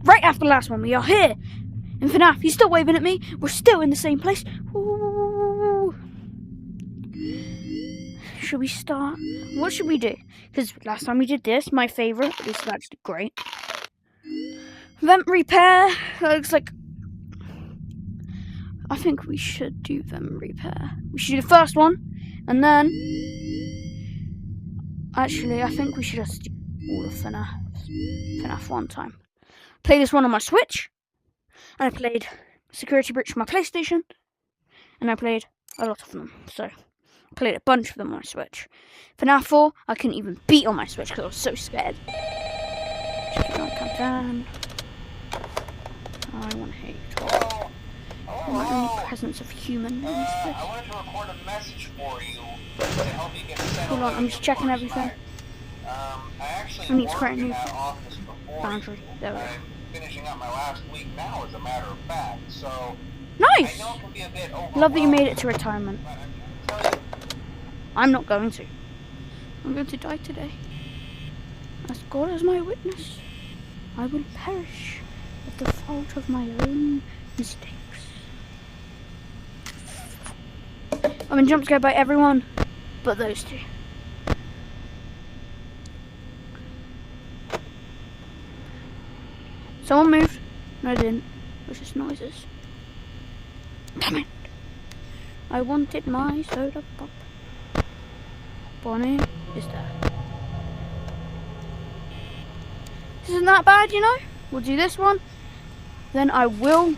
right after the last one. We are here in FNAF. He's still waving at me. We're still in the same place. Ooh. Should we start? What should we do? Because last time we did this, my favourite, this is actually great. Vent repair. That looks like... I think we should do vent repair. We should do the first one, and then... Actually, I think we should just do all of FNAF one time. Play this one on my Switch, and I played Security Breach on my PlayStation, and I played a lot of them, so I played a bunch of them on my Switch. FNAF 4, I couldn't even beat on my Switch because I was so scared. Countdown. I want to hate. My only presence of human in this place. I wanted to record a message for you to help you get settled. Hold on, I'm just checking everything. I need to create a new boundary. There we go. Finishing up my last week now, as a matter of fact. So nice! I know it can be a bit Love that you made it to retirement. I'm not going to. I'm going to die today. As God is my witness, I will perish at the fault of my own mistakes. I've been jump scared by everyone but those two. Someone moved. No, I didn't. It was just noises. Damn it! I wanted my soda pop. Bonnie is there. This isn't that bad, you know? We'll do this one. Then I will...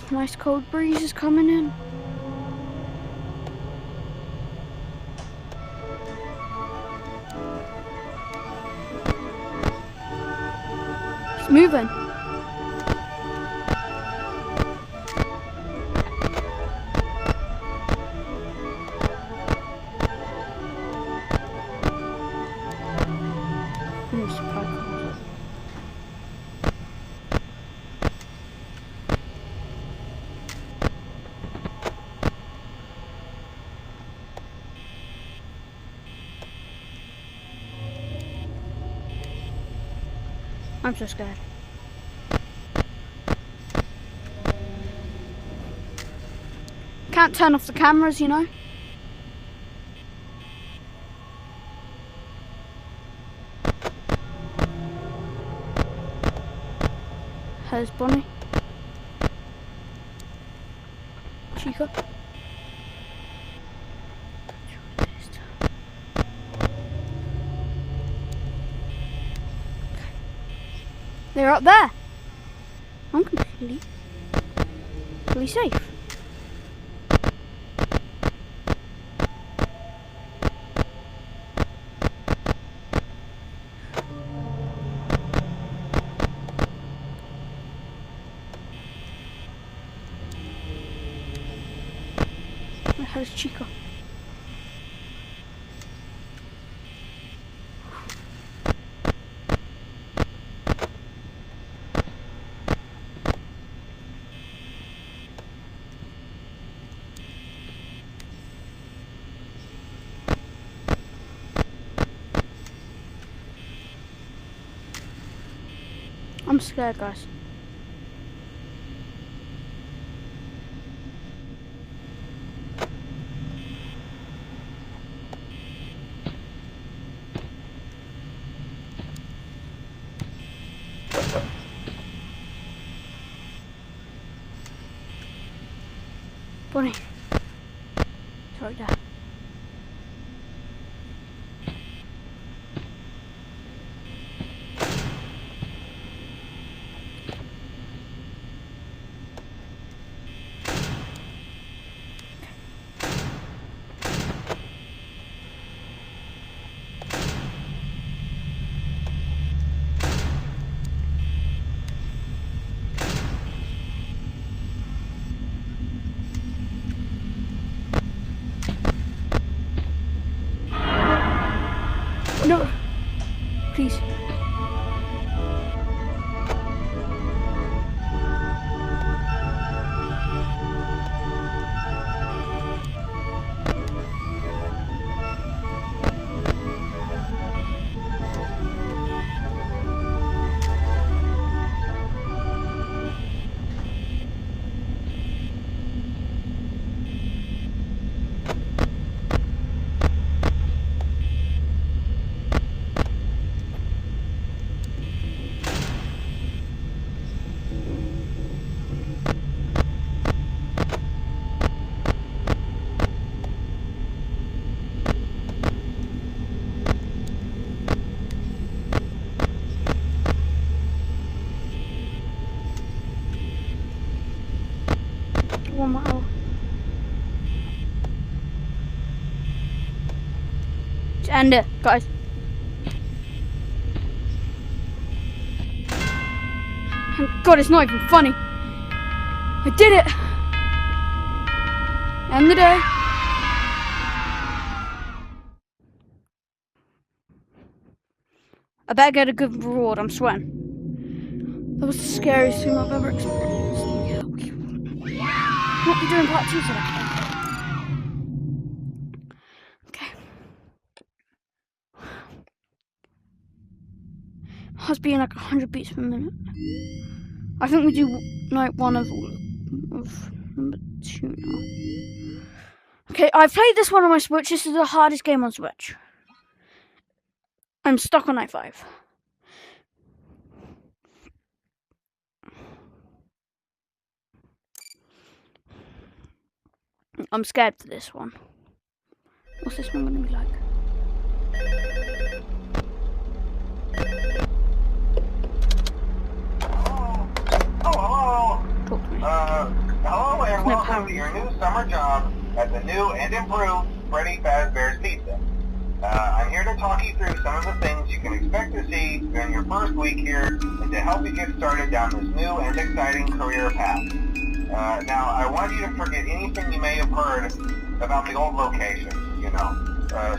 Nice cold breeze is coming in. It's moving. I'm so scared. Can't turn off the cameras, you know. There's Bonnie. Chica. They're up there. I'm completely safe. Where the hell is Chica? I'm scared, guys. Bonnie. It's right there. end it, guys. God, it's not even funny. I did it. End the day. I better get a good reward, I'm sweating. That was the scariest thing I've ever experienced. Not be doing part 2 today. Okay. Must be like 100 beats per minute. I think we do night 1 of number 2 now. Okay, I've played this one on my Switch. This is the hardest game on Switch. I'm stuck on night 5. I'm scared for this one. What's this one gonna be like? Hello. Talk to me. Hello and No welcome power. to your new summer job at the new and improved Freddy Fazbear's Pizza. I'm here to talk you through some of the things you can expect to see during your first week here and to help you get started down this new and exciting career path. Now, I want you to forget anything you may have heard about the old location, you know.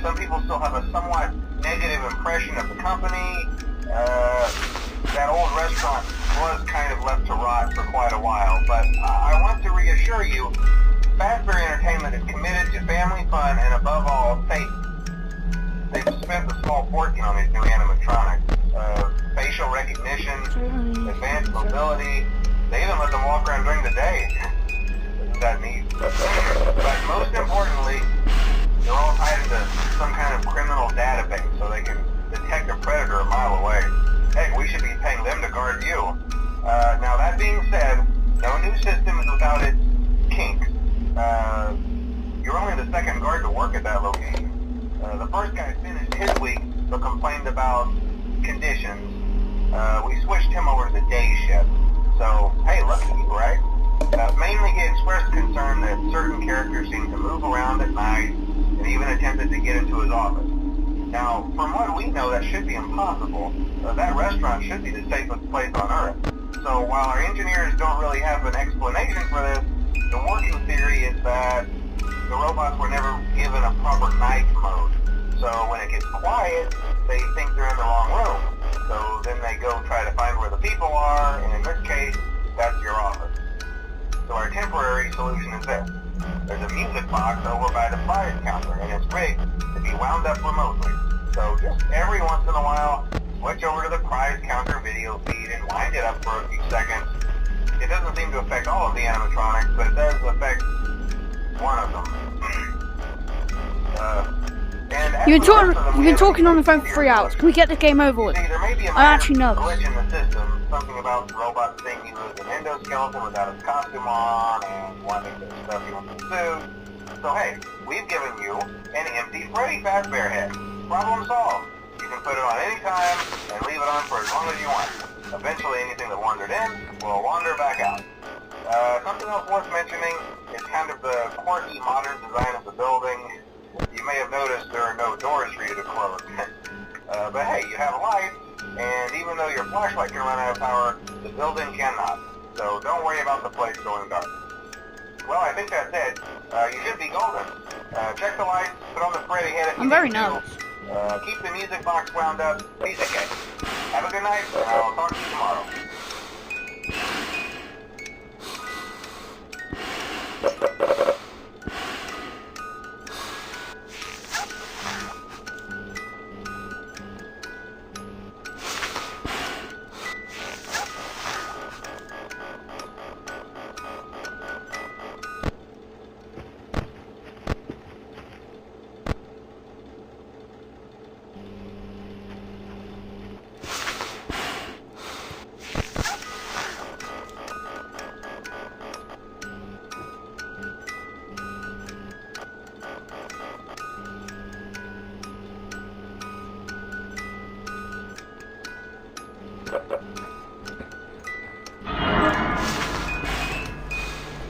Some people still have a somewhat negative impression of the company. That old restaurant was kind of left to rot for quite a while, but I want to reassure you, Fazbear Entertainment is committed to family fun and above all, safety. They've spent a small fortune on these new animatronics. Facial recognition, advanced mobility. They even let them walk around during the day. Isn't that neat? But most importantly, they're all tied into some kind of criminal database so they can detect a predator a mile away. Heck, we should be paying them to guard you. Now that being said, no new system is without its kinks. You're only the second guard to work at that location. The first guy finished his week but complained about conditions. We switched him over to the day shift. So, hey, lucky you, right? Mainly he expressed concern that certain characters seemed to move around at night and even attempted to get into his office. Now, from what we know, that should be impossible. That restaurant should be the safest place on Earth. So while our engineers don't really have an explanation for this, the working theory is that the robots were never given a proper night mode. So when it gets quiet, they think they're in the wrong room. So then they go try to find where the people are, and in this case, that's your office. So our temporary solution is this. There's a music box over by the prize counter, and it's rigged to be wound up remotely. So just every once in a while, switch over to the prize counter video feed and wind it up for a few seconds. It doesn't seem to affect all of the animatronics, but it does affect one of them. You've been talking on the phone for 3 hours. Can we get the game over with? There may be a I'm actually nervous. glitch in the system, something about the robot seeing you as an endoskeleton without his costume on and wanting to stuff you into the suit. So hey, we've given you an empty Freddy Fazbear head. Problem solved. You can put it on any time and leave it on for as long as you want. Eventually anything that wandered in will wander back out. Something else worth mentioning is kind of the quirky modern design of the building. You may have noticed there are no doors for you to close. But hey, you have a light, and even though your flashlight can run out of power, the building cannot. So don't worry about the place going dark. Well, I think that's it. You should be golden. Check the lights, put on the Freddy head if you I'm very need to. nervous. Keep the music box wound up. Piece of cake. Have a good night, and I'll talk to you tomorrow.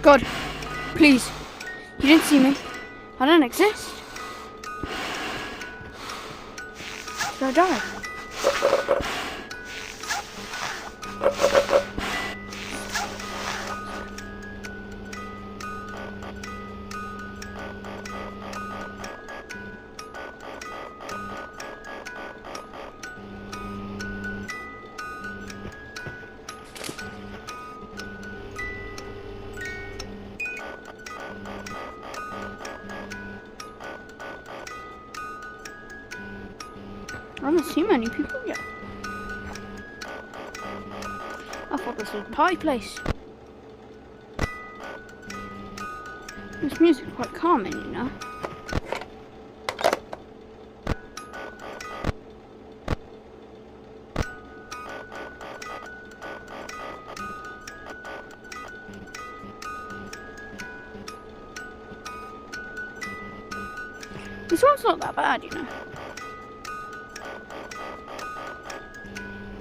God, please. You didn't see me. I don't exist. Did I die? I haven't seen many people yet. I thought this was a party place. This music is quite calming, you know. This one's not that bad, you know.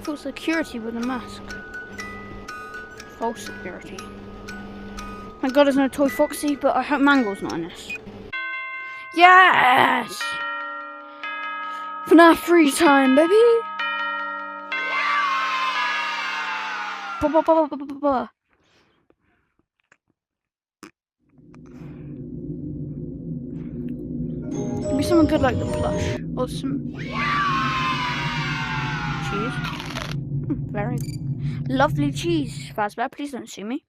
Full security with a mask. False security. Thank God there's no Toy Foxy, but I hope Mangle's not in this. Yes! FNAF free time, baby! Ba ba ba ba ba ba ba. Give me something good like the plush. Or some cheese. Very lovely cheese, Fazbear. Please don't sue me.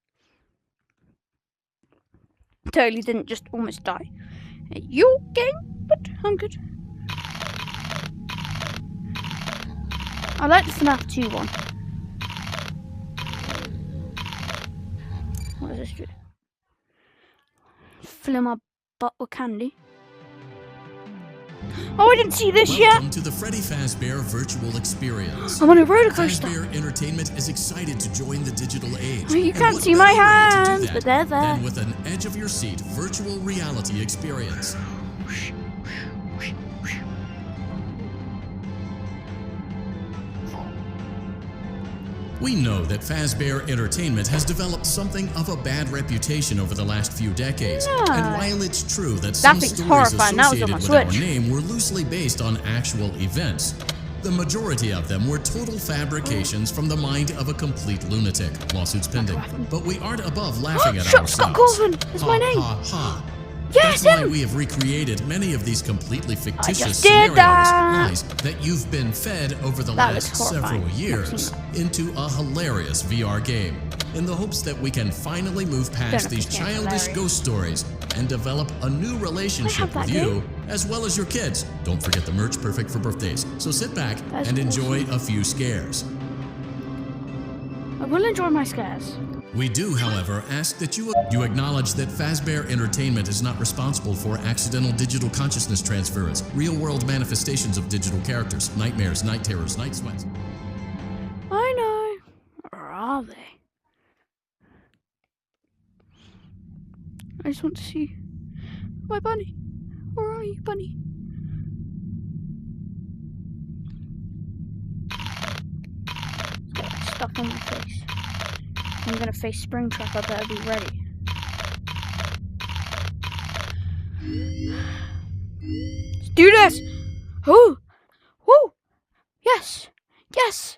Totally didn't just almost die. You okay? But I'm good. I like the FNAF 2 one. What does this do? Fill my butt with candy. Oh, I didn't see this yet. Welcome to the Freddy Fazbear virtual experience. I'm on a roller coaster. Fazbear Entertainment is excited to join the digital age. Oh, you And can't what see my better way to do hands, that but they're there. than with an edge-of-your-seat virtual reality experience. We know that Fazbear Entertainment has developed something of a bad reputation over the last few decades. Yeah. And while it's true that some thing's stories horrifying. That was on associated my with our Switch. name were loosely based on actual events, the majority of them were total fabrications from the mind of a complete lunatic. Lawsuits pending. But we aren't above laughing at Shut ourselves. Scott Coulson! That's my name! Ha ha. Yes, That's why him! we have recreated many of these completely fictitious just did scenarios, that. lies that you've been fed over the That last was horrifying. several years into a hilarious VR game, in the hopes that we can finally move past Don't these think it's childish hilarious. ghost stories and develop a new relationship that with you, as well as your kids. Don't forget the merch, perfect for birthdays. So sit back That's and enjoy a few scares. I will enjoy my scares. We do, however, ask that you acknowledge that Fazbear Entertainment is not responsible for accidental digital consciousness transference, real-world manifestations of digital characters, nightmares, night terrors, night sweats. I know. Or are they? I just want to see my bunny. Where are you, bunny? Got stuck on my face. I'm gonna face Springtrap. I better be ready. Let's do this! Oh! Woo! Yes! Yes!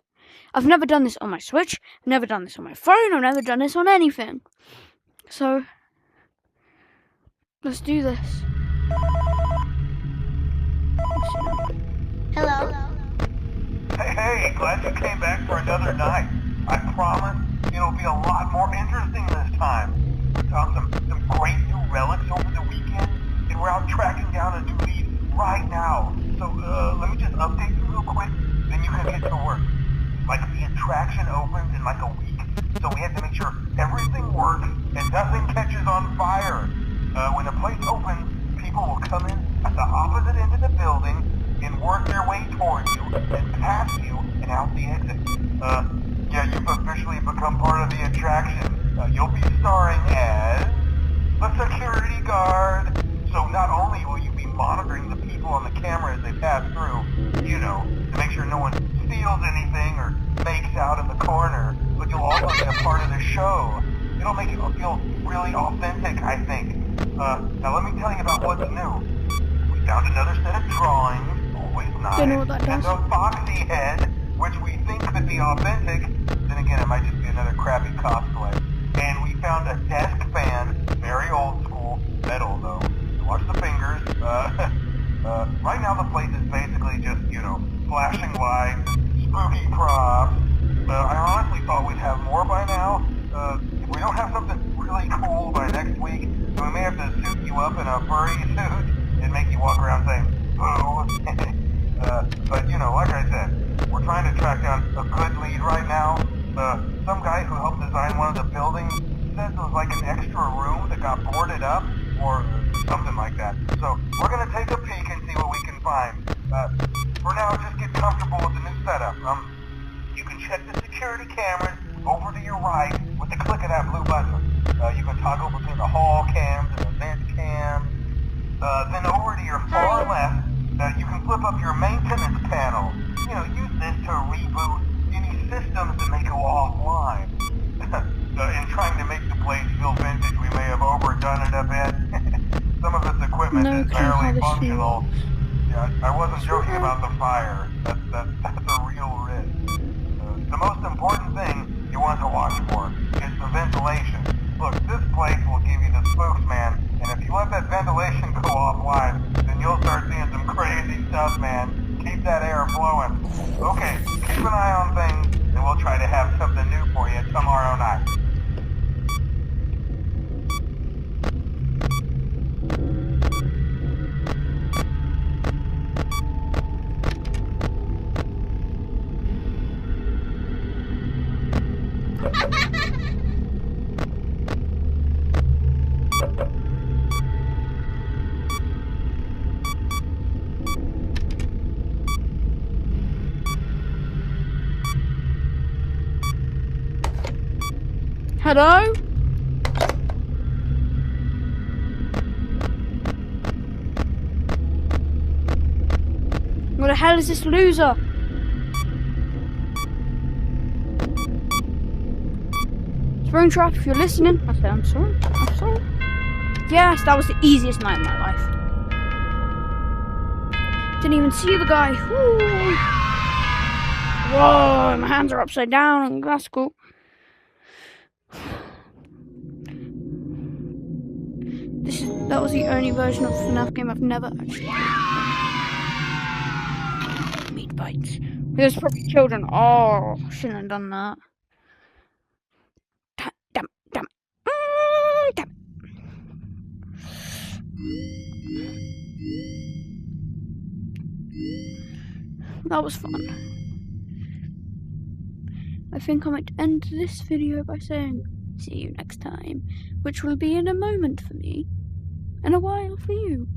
I've never done this on my Switch. I've never done this on my phone. I've never done this on anything. So, let's do this. Hello. Hey, glad you came back for another night. I promise it'll be a lot more interesting this time. We found some great new relics over the weekend, and we're out tracking down a new lead right now. So, let me just update you real quick, then you can get to work. Like, the attraction opens in like a week, so we have to make sure everything works and nothing catches on fire. When the place opens, people will come in at the opposite end of the building and work their way towards you and past you and out the exit. Yeah, you've officially become part of the attraction. You'll be starring as the security guard. So not only will you be monitoring the people on the camera as they pass through, you know, to make sure no one steals anything or makes out in the corner, but you'll also be a part of the show. It'll make it feel really authentic, I think. Now let me tell you about what's new. We found another set of drawings, always nice. Don't know what that And does. the foxy head, which we think could be authentic, then again it might just be another crappy cosplay. And we found a desk fan, very old school, metal though. Watch the fingers. Right now the place is basically just, you know, flashing lights, spooky props. I honestly thought we'd have more by now. If we don't have something really cool by next week, then we may have to suit you up in a furry suit and make you walk around saying, boo. But, you know, like I said, we're trying to track down a good lead right now. Some guy who helped design one of the buildings says it was like an extra room that got boarded up, or something like that. So, we're going to take a peek and see what we can find. For now, just get comfortable with the new setup. You can check the security cameras over to your right with the click of that blue button. You can toggle between the hall cams and the vent cams. Then over to your far left, you can flip up your maintenance panel. You know, use this to reboot any systems that may go offline. In trying to make the place feel vintage, we may have overdone it a bit. Some of its equipment No is clue how barely this functional. Yeah, I wasn't joking about the fire. That's a real risk. The most important thing you want to watch for is the ventilation. Look, this place will give you the spooks, man. And if you let that ventilation go offline, then you'll start seeing some crazy stuff, man. Keep that air flowing. Okay, keep an eye on things, and we'll try to have something new for you tomorrow night. Hello? What the hell is this loser? Springtrap, if you're listening, I say I'm sorry. I'm sorry. Yes, that was the easiest night of my life. Didn't even see the guy. Woo. Whoa, my hands are upside down. That's cool. That was the only version of FNAF game I've never actually played. Meat bites. There's probably children. Oh, shouldn't have done that. Damn. Damn. That was fun. I think I might end this video by saying, see you next time, which will be in a moment for me, and a while for you.